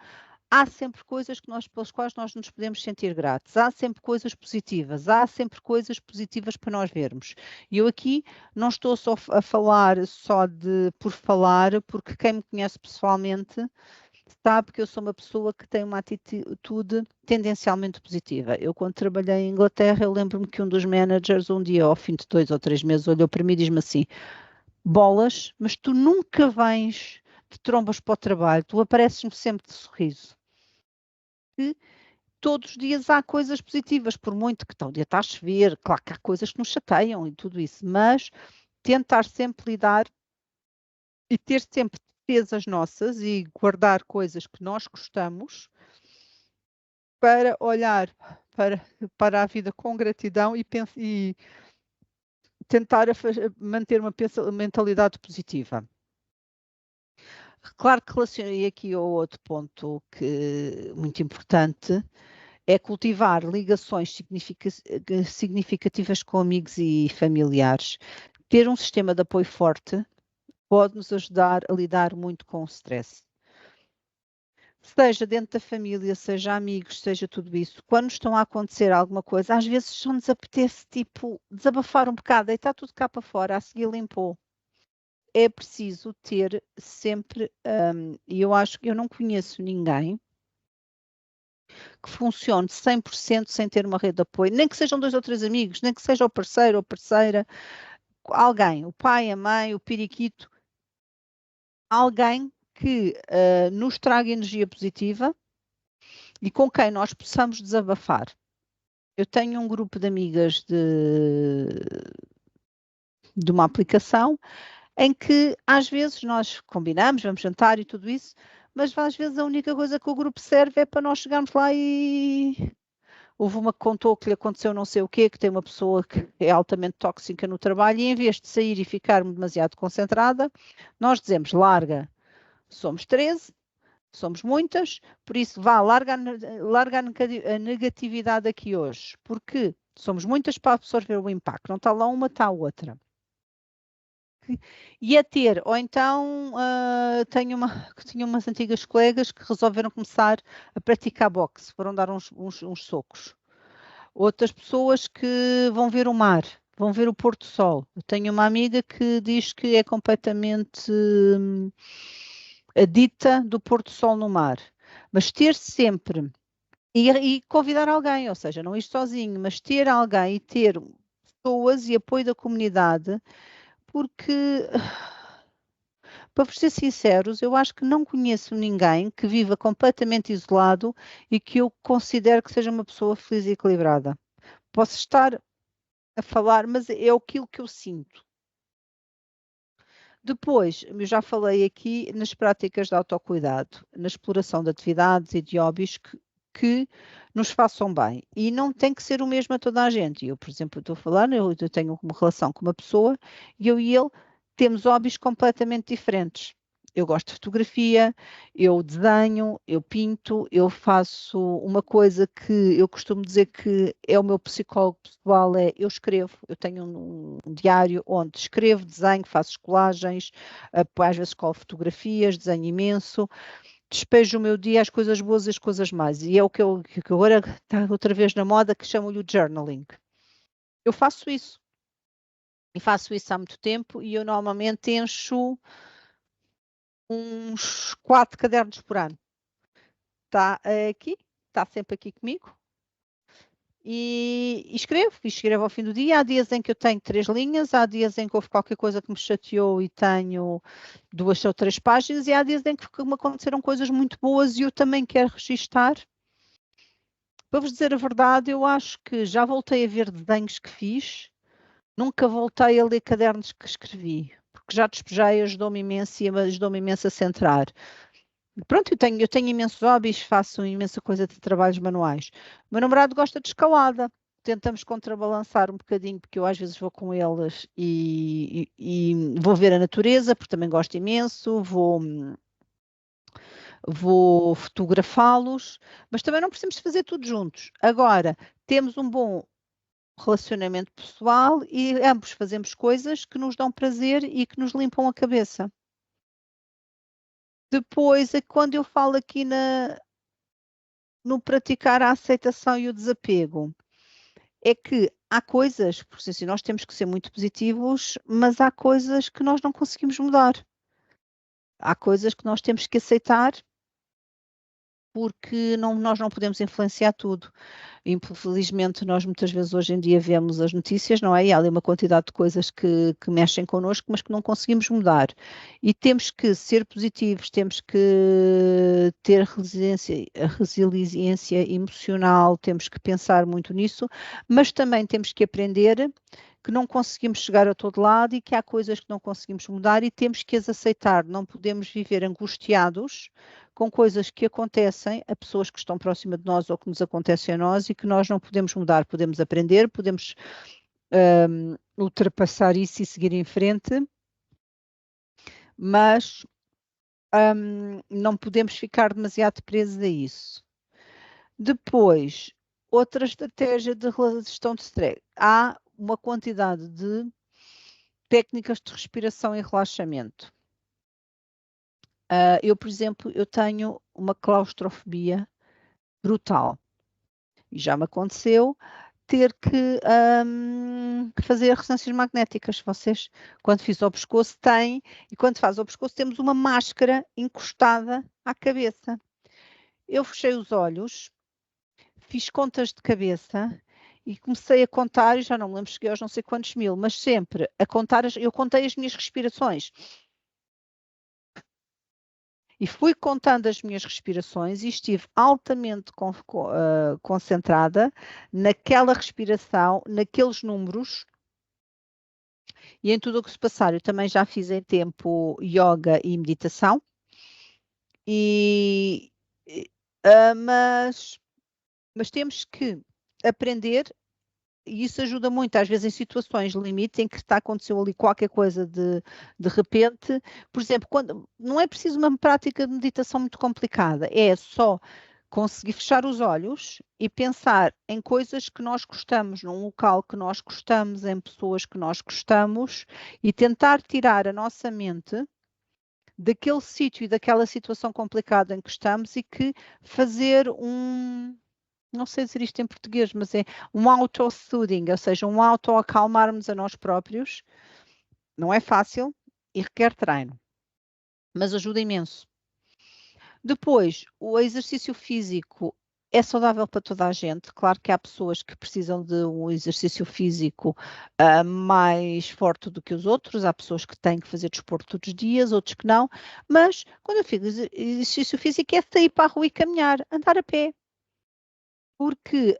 há sempre coisas pelas quais nós nos podemos sentir gratos, há sempre coisas positivas, há sempre coisas positivas para nós vermos. E eu aqui não estou só a falar só por falar, porque quem me conhece pessoalmente sabe que eu sou uma pessoa que tem uma atitude tendencialmente positiva. Eu, quando trabalhei em Inglaterra, eu lembro-me que um dos managers, um dia, ao fim de 2 ou 3 meses, olhou para mim e diz-me assim: bolas, mas tu nunca vens de trombas para o trabalho, tu apareces-me sempre de sorriso. E todos os dias há coisas positivas, por muito que o dia está a chover, claro que há coisas que nos chateiam e tudo isso, mas tentar sempre lidar e ter sempre defesas nossas e guardar coisas que nós gostamos para olhar para a vida com gratidão e tentar manter uma mentalidade positiva. Claro que relacionei aqui ao outro ponto muito importante, é cultivar ligações significativas com amigos e familiares. Ter um sistema de apoio forte pode nos ajudar a lidar muito com o stress. Seja dentro da família, seja amigos, seja tudo isso, quando estão a acontecer alguma coisa, às vezes só nos apetece, tipo, desabafar um bocado, deitar tudo cá para fora, a seguir limpou. É preciso ter sempre, e eu acho que eu não conheço ninguém que funcione 100% sem ter uma rede de apoio, nem que sejam 2 ou 3 amigos, nem que seja o parceiro ou parceira, alguém, o pai, a mãe, o periquito, alguém que nos traga energia positiva e com quem nós possamos desabafar. Eu tenho um grupo de amigas de uma aplicação em que às vezes nós combinamos, vamos jantar e tudo isso, mas às vezes a única coisa que o grupo serve é para nós chegarmos lá e houve uma que contou que lhe aconteceu não sei o quê, que tem uma pessoa que é altamente tóxica no trabalho e em vez de sair e ficar demasiado concentrada, nós dizemos larga, somos 13, somos muitas, por isso vá, larga a negatividade aqui hoje, porque somos muitas para absorver o impacto, não está lá uma, está a outra. E a ter, ou então tinha umas antigas colegas que resolveram começar a praticar boxe, foram dar uns socos. Outras pessoas que vão ver o mar, vão ver o pôr do sol. Eu tenho uma amiga que diz que é completamente adicta do pôr do sol no mar. Mas ter sempre, e convidar alguém, ou seja, não ir sozinho, mas ter alguém e ter pessoas e apoio da comunidade, porque, para vos ser sinceros, eu acho que não conheço ninguém que viva completamente isolado e que eu considere que seja uma pessoa feliz e equilibrada. Posso estar a falar, mas é aquilo que eu sinto. Depois, eu já falei aqui nas práticas de autocuidado, na exploração de atividades e de hobbies que nos façam bem. E não tem que ser o mesmo a toda a gente. Eu, por exemplo, estou a falar, eu tenho uma relação com uma pessoa e eu e ele temos hobbies completamente diferentes. Eu gosto de fotografia, eu desenho, eu pinto, eu faço uma coisa que eu costumo dizer que é o meu psicólogo pessoal, é eu escrevo, eu tenho um diário onde escrevo, desenho, faço colagens, às vezes colo fotografias, desenho imenso, despejo o meu dia as coisas boas e as coisas más. E é o que agora está outra vez na moda, que chamam-lhe o journaling. Eu faço isso. E faço isso há muito tempo e eu normalmente encho uns 4 cadernos por ano. Está aqui, está sempre aqui comigo. e escrevo ao fim do dia. Há dias em que eu tenho 3 linhas, há dias em que houve qualquer coisa que me chateou e tenho 2 ou 3 páginas, e há dias em que me aconteceram coisas muito boas e eu também quero registar. Para vos dizer a verdade, eu acho que já voltei a ver desenhos que fiz, nunca voltei a ler cadernos que escrevi, porque já despejei, ajudou-me imenso a centrar. Pronto, eu tenho imensos hobbies, faço imensa coisa de trabalhos manuais. O meu namorado gosta de escalada. Tentamos contrabalançar um bocadinho, porque eu às vezes vou com eles e vou ver a natureza, porque também gosto imenso, vou fotografá-los, mas também não precisamos fazer tudo juntos. Agora, temos um bom relacionamento pessoal e ambos fazemos coisas que nos dão prazer e que nos limpam a cabeça. Depois, quando eu falo aqui no praticar a aceitação e o desapego, é que há coisas, porque assim, nós temos que ser muito positivos, mas há coisas que nós não conseguimos mudar. Há coisas que nós temos que aceitar porque nós não podemos influenciar tudo. Infelizmente, nós muitas vezes hoje em dia vemos as notícias, não é? E há ali uma quantidade de coisas que mexem connosco, mas que não conseguimos mudar. E temos que ser positivos, temos que ter resiliência emocional, temos que pensar muito nisso, mas também temos que aprender que não conseguimos chegar a todo lado e que há coisas que não conseguimos mudar e temos que as aceitar. Não podemos viver angustiados com coisas que acontecem a pessoas que estão próximas de nós ou que nos acontecem a nós e que nós não podemos mudar. Podemos aprender, podemos ultrapassar isso e seguir em frente, mas não podemos ficar demasiado presos a isso. Depois, outra estratégia de gestão de stress. Há uma quantidade de técnicas de respiração e relaxamento. Eu, por exemplo, eu tenho uma claustrofobia brutal. E já me aconteceu ter que fazer ressonâncias magnéticas. Vocês, quando fiz ao pescoço, têm, e quando faz ao pescoço, temos uma máscara encostada à cabeça. Eu fechei os olhos, fiz contas de cabeça e comecei a contar, e já não me lembro, cheguei aos não sei quantos mil, mas sempre a contar, eu contei as minhas respirações. E fui contando as minhas respirações e estive altamente concentrada naquela respiração, naqueles números e em tudo o que se passar. Eu também já fiz em tempo yoga e meditação, e, mas temos que aprender. E isso ajuda muito, às vezes, em situações limite, em que está acontecendo ali qualquer coisa de repente. Por exemplo, quando não é preciso uma prática de meditação muito complicada, é só conseguir fechar os olhos e pensar em coisas que nós gostamos, num local que nós gostamos, em pessoas que nós gostamos, e tentar tirar a nossa mente daquele sítio e daquela situação complicada em que estamos e que fazer não sei dizer isto em português, mas é um auto-soothing, ou seja, um auto-acalmarmos a nós próprios. Não é fácil e requer treino, mas ajuda imenso. Depois, o exercício físico é saudável para toda a gente. Claro que há pessoas que precisam de um exercício físico mais forte do que os outros, há pessoas que têm que fazer desporto todos os dias, outros que não, mas quando eu fico exercício físico é sair para a rua e caminhar, andar a pé. Porque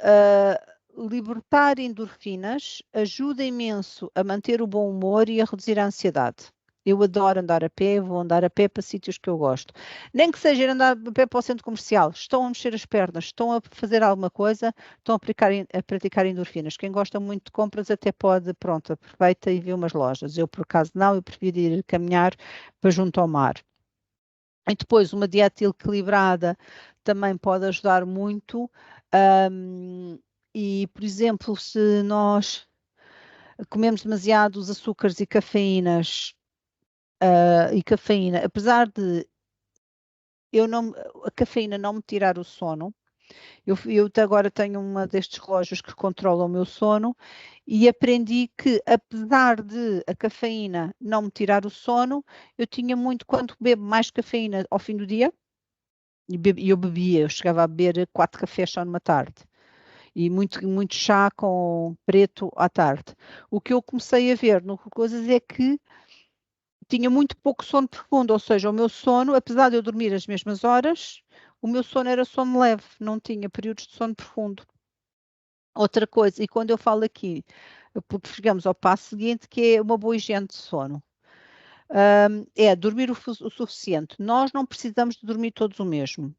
libertar endorfinas ajuda imenso a manter o bom humor e a reduzir a ansiedade. Eu adoro andar a pé, vou andar a pé para sítios que eu gosto. Nem que seja ir andar a pé para o centro comercial. Estão a mexer as pernas, estão a fazer alguma coisa, estão a praticar endorfinas. Quem gosta muito de compras até pode, pronto, aproveita e vê umas lojas. Eu, por acaso, não, eu prefiro ir caminhar para junto ao mar. E depois, uma dieta equilibrada também pode ajudar muito. E, por exemplo, se nós comemos demasiados açúcares e cafeínas, apesar de a cafeína não me tirar o sono, eu até agora tenho uma destes relógios que controla o meu sono e aprendi que, apesar de a cafeína não me tirar o sono, eu tinha muito, quando bebo mais cafeína ao fim do dia, e eu chegava a beber 4 cafés só numa tarde. e muito chá com preto à tarde. O que eu comecei a ver no coisas é que tinha muito pouco sono profundo, ou seja, o meu sono, apesar de eu dormir as mesmas horas, o meu sono era sono leve, não tinha períodos de sono profundo. Outra coisa, e quando eu falo aqui, chegamos ao passo seguinte, que é uma boa higiene de sono. É dormir o suficiente. Nós não precisamos de dormir todos o mesmo.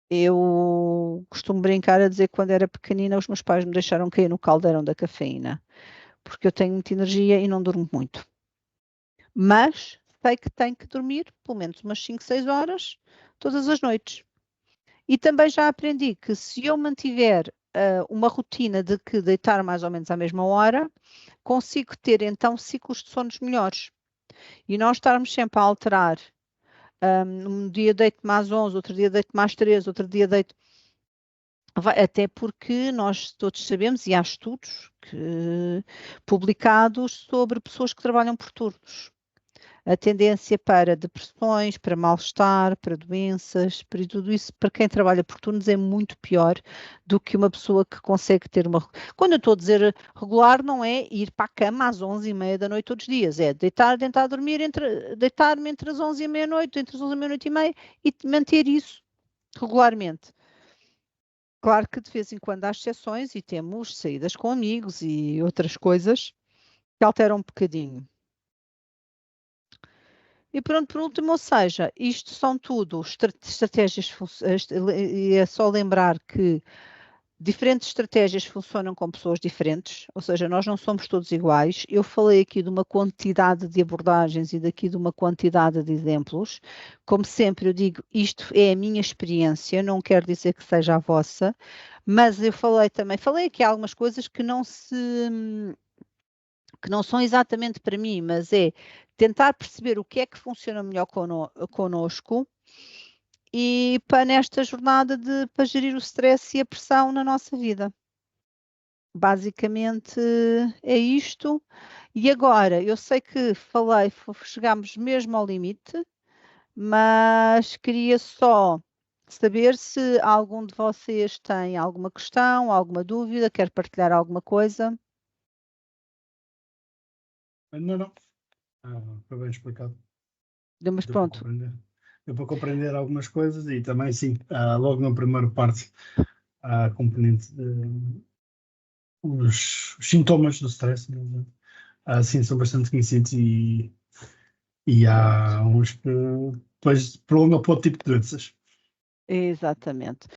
Eu costumo brincar a dizer que quando era pequenina os meus pais me deixaram cair no caldeirão da cafeína, porque eu tenho muita energia e não durmo muito. Mas sei que tenho que dormir pelo menos umas 5, 6 horas todas as noites. E também já aprendi que se eu mantiver uma rotina de que deitar mais ou menos à mesma hora, consigo ter então ciclos de sonos melhores. E nós estarmos sempre a alterar. Um dia deito-me às 11, outro dia deito-me às 3, outro dia deito. Até porque nós todos sabemos, e há estudos publicados sobre pessoas que trabalham por turnos. A tendência para depressões, para mal-estar, para doenças, para tudo isso, para quem trabalha por turnos é muito pior do que uma pessoa que consegue ter uma. Quando eu estou a dizer regular, não é ir para a cama às 11h30 da noite todos os dias, é tentar dormir, deitar-me entre as 11 e meia-noite, entre as 11 e meia-noite e meia e manter isso regularmente. Claro que de vez em quando há exceções e temos saídas com amigos e outras coisas que alteram um bocadinho. E pronto, por último, ou seja, isto são tudo estratégias, e é só lembrar que diferentes estratégias funcionam com pessoas diferentes, ou seja, nós não somos todos iguais. Eu falei aqui de uma quantidade de abordagens e daqui de uma quantidade de exemplos. Como sempre, eu digo, isto é a minha experiência, não quer dizer que seja a vossa, mas eu falei aqui algumas coisas que não são exatamente para mim, mas é tentar perceber o que é que funciona melhor connosco e para nesta jornada para gerir o stress e a pressão na nossa vida. Basicamente é isto. E agora, eu sei que chegámos mesmo ao limite, mas queria só saber se algum de vocês tem alguma questão, alguma dúvida, quer partilhar alguma coisa. Não. Foi bem explicado. Mas Deu para pronto, compreender. Deu para compreender algumas coisas e também, sim, logo na primeira parte, a componente os sintomas do stress, sim, são bastante conhecidos e há pronto. uns que depois prolongam para outro tipo de doenças. Exatamente.